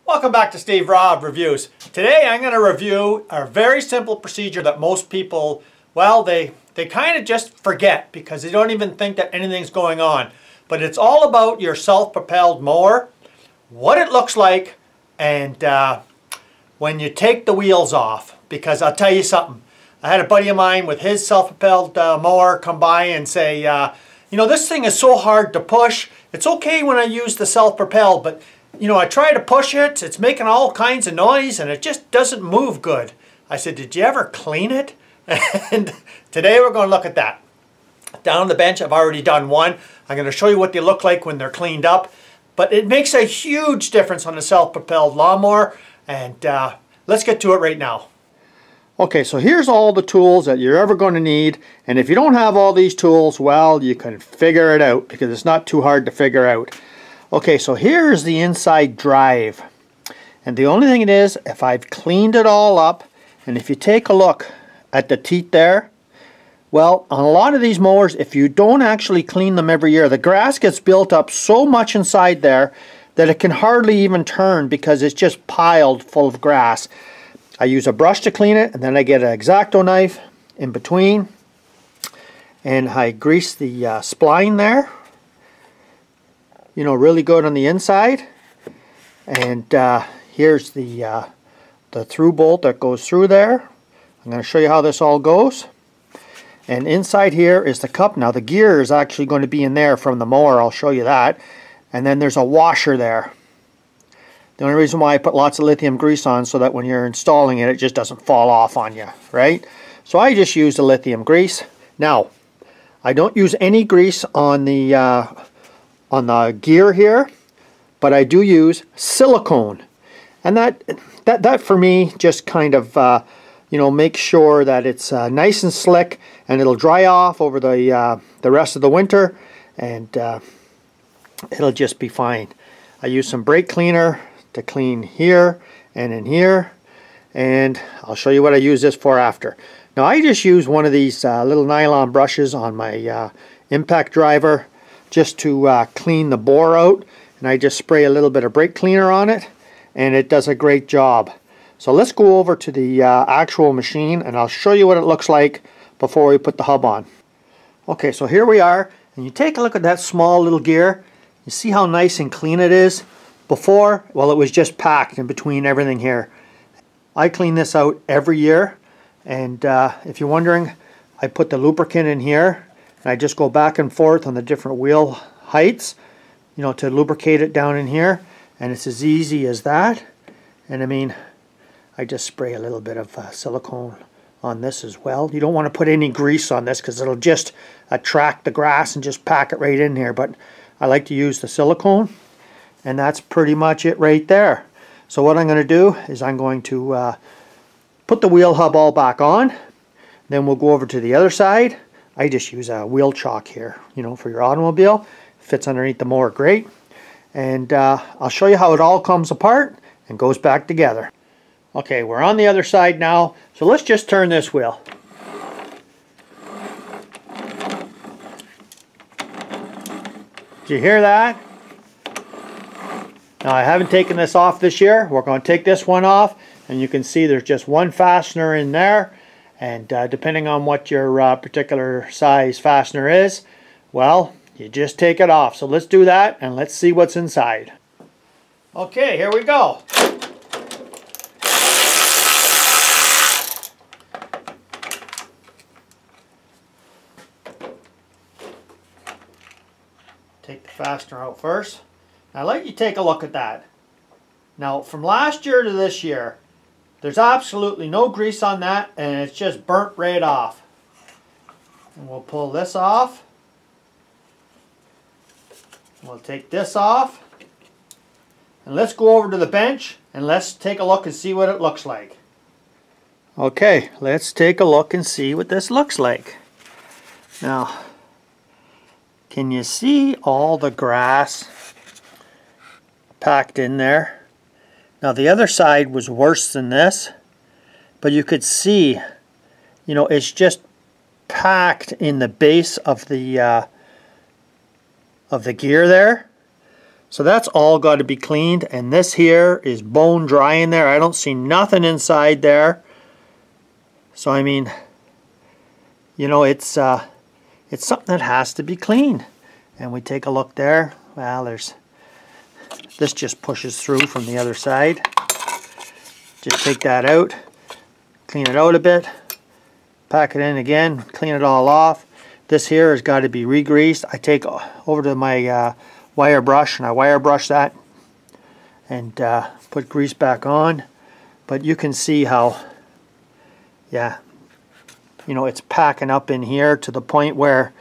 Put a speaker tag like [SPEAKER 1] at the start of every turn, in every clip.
[SPEAKER 1] Welcome back to Steve Robb Reviews. Today I'm going to review a very simple procedure that most people, well, they kind of just forget because they don't even think that anything's going on. But it's all about your self-propelled mower, what it looks like, and when you take the wheels off. Because I'll tell you something, I had a buddy of mine with his self-propelled mower come by and say, you know, this thing is so hard to push. It's okay when I use the self-propelled, but you know, I try to push it, it's making all kinds of noise and it just doesn't move good. I said, did you ever clean it? And today we're going to look at that. Down on the bench, I've already done one. I'm going to show you what they look like when they're cleaned up. But it makes a huge difference on the self-propelled lawnmower. And let's get to it right now. Okay, so here's all the tools that you're ever going to need. And if you don't have all these tools, well, you can figure it out because it's not too hard to figure out. Okay, so here's the inside drive. And the only thing it is, if I've cleaned it all up, and if you take a look at the teat there, well, on a lot of these mowers, if you don't actually clean them every year, the grass gets built up so much inside there that it can hardly even turn because it's just piled full of grass. I use a brush to clean it, and then I get an X-Acto knife in between, and I grease the spline there. You know, really good on the inside. And here's the through bolt that goes through there. I'm going to show you how this all goes. And inside here is the cup. Now the gear is actually going to be in there from the mower. I'll show you that. And then there's a washer there. The only reason why I put lots of lithium grease on so that when you're installing it, it just doesn't fall off on you, right? So I just use the lithium grease. Now, I don't use any grease on the gear here, but I do use silicone, and that for me just kind of you know, makes sure that it's nice and slick, and it'll dry off over the rest of the winter, and it'll just be fine. I use some brake cleaner to clean here and in here, and I'll show you what I use this for after. Now I just use one of these little nylon brushes on my impact driver just to clean the bore out, and I just spray a little bit of brake cleaner on it, and it does a great job. So let's go over to the actual machine, and I'll show you what it looks like before we put the hub on. Okay, so here we are, and you take a look at that small little gear. You see how nice and clean it is? Before, well, it was just packed in between everything here. I clean this out every year, and if you're wondering, I put the lubricant in here, and I just go back and forth on the different wheel heights, you know, to lubricate it down in here, and it's as easy as that. And I mean, I just spray a little bit of silicone on this as well. You don't want to put any grease on this because it'll just attract the grass and just pack it right in here, but I like to use the silicone, and that's pretty much it right there. So what I'm going to do is I'm going to put the wheel hub all back on, then we'll go over to the other side. I just use a wheel chock here, you know, for your automobile. Fits underneath the mower great. And I'll show you how it all comes apart and goes back together. Okay, we're on the other side now, so let's just turn this wheel. Did you hear that? Now I haven't taken this off this year. We're going to take this one off, and you can see there's just one fastener in there. And depending on what your particular size fastener is, well, you just take it off. So let's do that, and let's see what's inside. Okay, here we go. Take the fastener out first. Now let you take a look at that. Now from last year to this year, there's absolutely no grease on that, and it's just burnt right off. And we'll pull this off. We'll take this off. And let's go over to the bench and let's take a look and see what it looks like. Okay, let's take a look and see what this looks like. Now, can you see all the grass packed in there? Now the other side was worse than this, but you could see, you know, it's just packed in the base of the gear there. So that's all got to be cleaned, and this here is bone dry in there. I don't see nothing inside there. So I mean, you know, it's something that has to be cleaned. And we take a look there. Well, this just pushes through from the other side. Just take that out, clean it out a bit, pack it in again, clean it all off. This here has got to be re-greased. I take over to my wire brush and I wire brush that and put grease back on. But you can see how, yeah, you know, it's packing up in here to the point where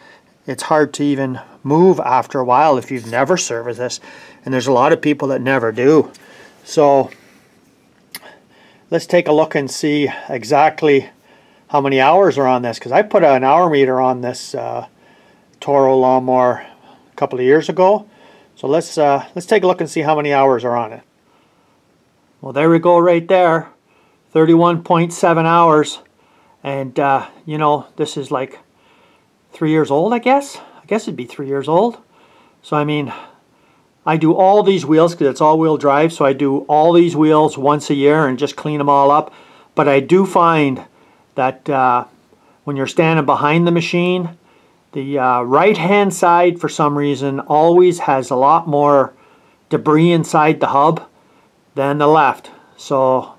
[SPEAKER 1] it's hard to even move after a while if you've never serviced this. And there's a lot of people that never do. So let's take a look and see exactly how many hours are on this, because I put an hour meter on this Toro lawnmower a couple of years ago. So let's take a look and see how many hours are on it. Well, there we go right there, 31.7 hours. And you know, this is like 3 years old, I guess. I guess it'd be 3 years old. So I mean, I do all these wheels because it's all-wheel drive, so I do all these wheels once a year and just clean them all up. But I do find that when you're standing behind the machine, the right-hand side, for some reason, always has a lot more debris inside the hub than the left. So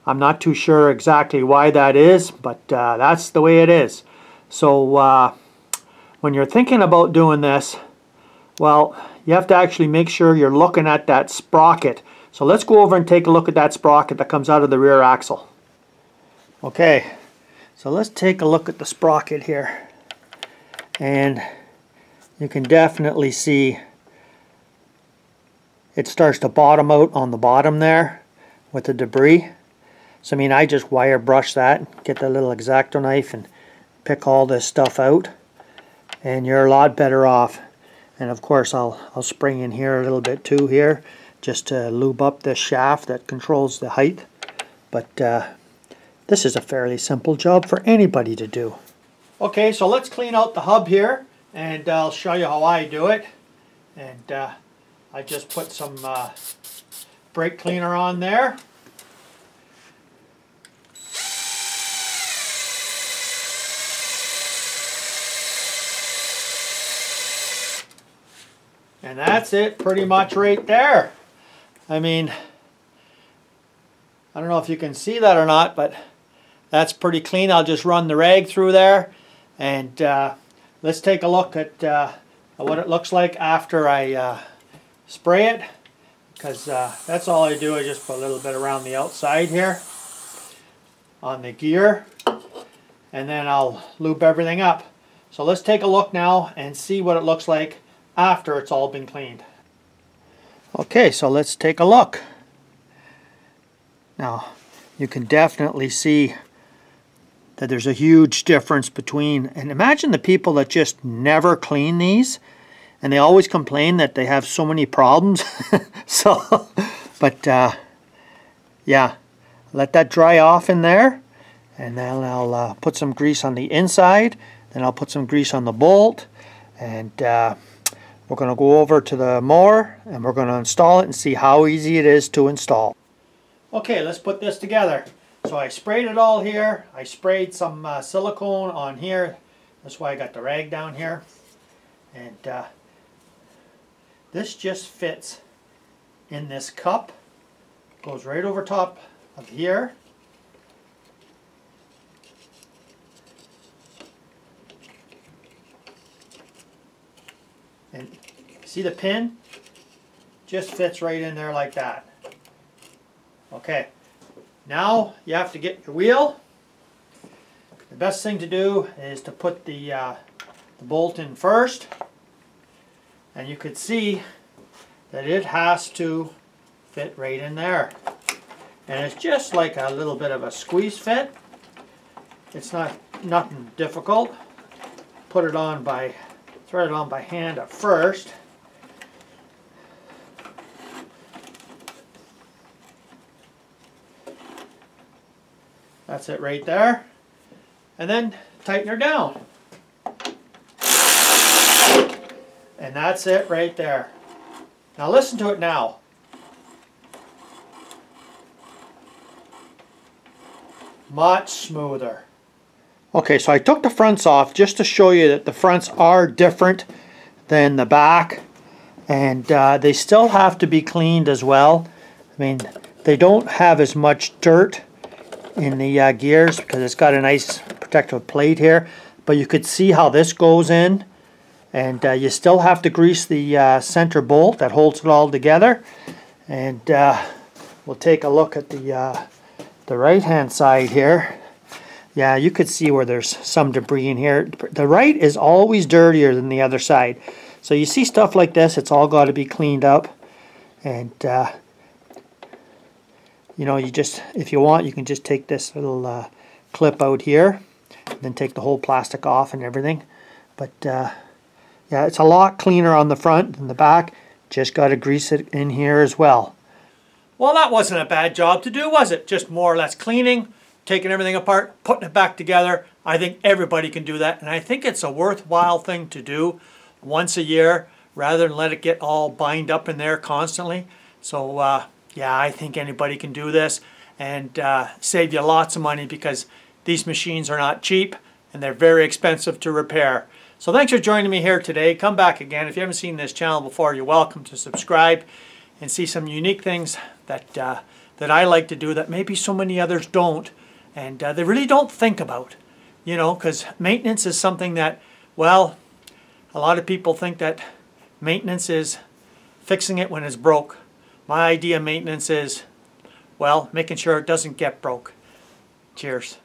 [SPEAKER 1] I'm not too sure exactly why that is, but that's the way it is. So when you're thinking about doing this, well, you have to actually make sure you're looking at that sprocket. So let's go over and take a look at that sprocket that comes out of the rear axle. Okay, so let's take a look at the sprocket here. And you can definitely see it starts to bottom out on the bottom there with the debris. So I mean, I just wire brush that, get the little X-Acto knife and pick all this stuff out, and you're a lot better off. And of course I'll spring in here a little bit too here, just to lube up this shaft that controls the height. But this is a fairly simple job for anybody to do. Okay, so let's clean out the hub here, and I'll show you how I do it. And I just put some brake cleaner on there. And that's it pretty much right there. I mean, I don't know if you can see that or not, but that's pretty clean. I'll just run the rag through there, and let's take a look at what it looks like after I spray it, because that's all I do is just put a little bit around the outside here on the gear, and then I'll lube everything up. So let's take a look now and see what it looks like after it's all been cleaned. Okay, so let's take a look. Now, you can definitely see that there's a huge difference between, and imagine the people that just never clean these, and they always complain that they have so many problems. So, but yeah, let that dry off in there, and then I'll put some grease on the inside, then I'll put some grease on the bolt, and we're going to go over to the mower and we're going to install it and see how easy it is to install. Okay, let's put this together. So I sprayed it all here. I sprayed some silicone on here. That's why I got the rag down here. And this just fits in this cup. Goes right over top of here. And see the pin? Just fits right in there like that. Okay, now you have to get your wheel. The best thing to do is to put the bolt in first. And you could see that it has to fit right in there. And it's just like a little bit of a squeeze fit. It's nothing difficult. Put it on by thread it on by hand at first. That's it right there. And then tighten her down. And that's it right there. Now listen to it now. Much smoother. Okay, so I took the fronts off just to show you that the fronts are different than the back, and they still have to be cleaned as well. I mean, they don't have as much dirt in the gears because it's got a nice protective plate here, but you could see how this goes in, and you still have to grease the center bolt that holds it all together. And we'll take a look at the right hand side here. Yeah, you could see where there's some debris in here. The right is always dirtier than the other side, so you see stuff like this, it's all got to be cleaned up. And you know, you just, if you want, you can just take this little clip out here and then take the whole plastic off and everything. But yeah, it's a lot cleaner on the front than the back. Just got to grease it in here as well. Well, that wasn't a bad job to do, was it? Just more or less cleaning, taking everything apart, putting it back together. I think everybody can do that, and I think it's a worthwhile thing to do once a year rather than let it get all bind up in there constantly. So yeah, I think anybody can do this and save you lots of money, because these machines are not cheap and they're very expensive to repair. So thanks for joining me here today. Come back again. If you haven't seen this channel before, you're welcome to subscribe and see some unique things that that I like to do that maybe so many others don't, and they really don't think about. You know, because maintenance is something that, well, a lot of people think that maintenance is fixing it when it's broke. My idea of maintenance is, well, making sure it doesn't get broke. Cheers.